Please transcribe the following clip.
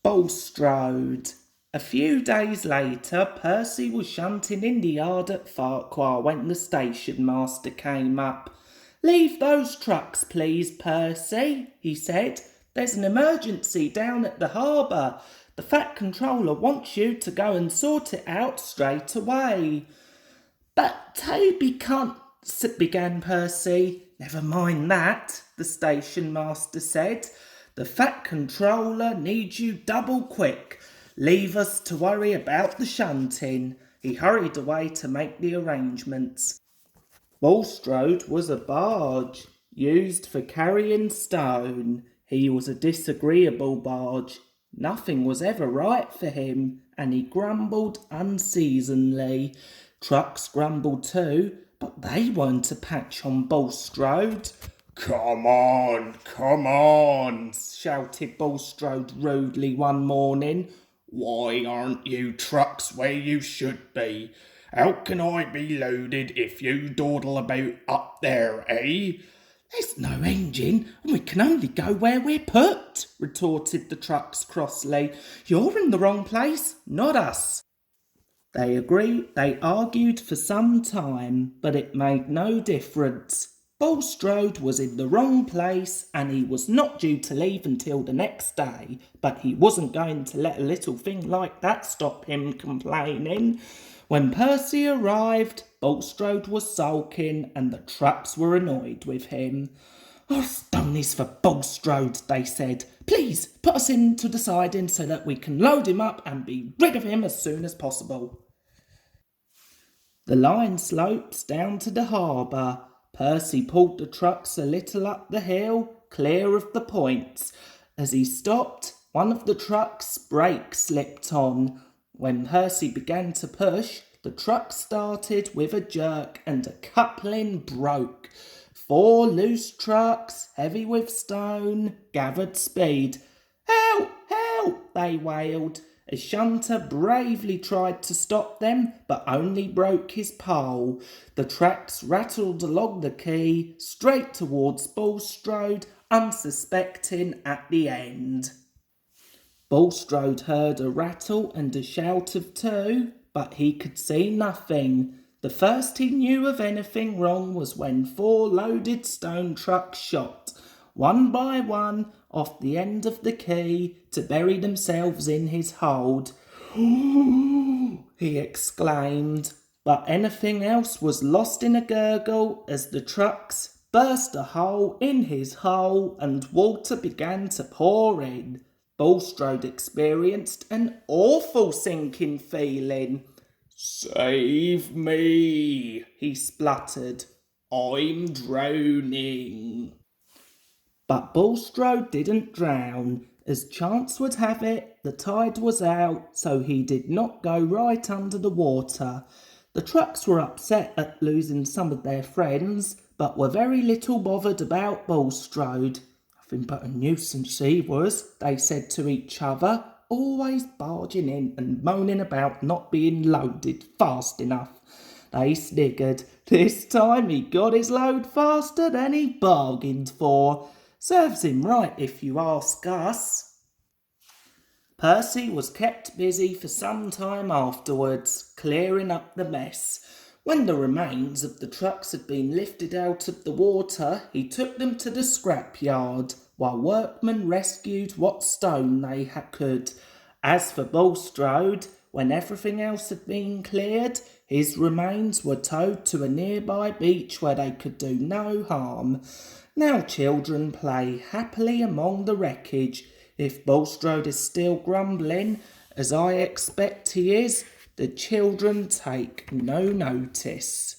Bulstrode. A few days later, Percy was shunting in the yard at Farquhar when the station master came up. "Leave those trucks, please, Percy," he said. "There's an emergency down at the harbour. The Fat Controller wants you to go and sort it out straight away." "But Toby can't," began Percy. "Never mind that," the station master said. "The Fat Controller needs you double quick. Leave us to worry about the shunting." He hurried away to make the arrangements. Bulstrode was a barge, used for carrying stone. He was a disagreeable barge. Nothing was ever right for him, and he grumbled unseasonably. Trucks grumbled too, but they weren't a patch on Bulstrode. Come on, shouted Bulstrode rudely one morning. "Why aren't you trucks where you should be? How can I be loaded if you dawdle about up there, eh?" "There's no engine, and we can only go where we're put," retorted the trucks crossly. "You're in the wrong place, not us." They argued for some time, but it made no difference. Bulstrode was in the wrong place, and he was not due to leave until the next day, but he wasn't going to let a little thing like that stop him complaining. When Percy arrived, Bulstrode was sulking, and the trucks were annoyed with him. "I've done this for Bulstrode," they said. "Please put us into the siding so that we can load him up and be rid of him as soon as possible." The line slopes down to the harbour. Percy pulled the trucks a little up the hill, clear of the points. As he stopped, one of the truck's brakes slipped on. When Percy began to push, the truck started with a jerk and a coupling broke. 4 loose trucks, heavy with stone, gathered speed. "Help! Help!" they wailed. A shunter bravely tried to stop them, but only broke his pole. The tracks rattled along the quay, straight towards Bulstrode, unsuspecting at the end. Bulstrode heard a rattle and a shout of two, but he could see nothing. The first he knew of anything wrong was when 4 loaded stone trucks shot, one by one, off the end of the quay to bury themselves in his hold. "Ooh!" he exclaimed, but anything else was lost in a gurgle as the trucks burst a hole in his hull and water began to pour in. Bulstrode experienced an awful sinking feeling. "Save me," he spluttered. "I'm drowning." But Bulstrode didn't drown. As chance would have it, the tide was out, so he did not go right under the water. The trucks were upset at losing some of their friends, but were very little bothered about Bulstrode. "Nothing but a nuisance he was," they said to each other, "always barging in and moaning about not being loaded fast enough." They sniggered. "This time he got his load faster than he bargained for. Serves him right if you ask us." Percy was kept busy for some time afterwards, clearing up the mess. When the remains of the trucks had been lifted out of the water, he took them to the scrapyard, while workmen rescued what stone they could. As for Bulstrode, when everything else had been cleared, his remains were towed to a nearby beach where they could do no harm. Now children play happily among the wreckage. If Bulstrode is still grumbling, as I expect he is, the children take no notice.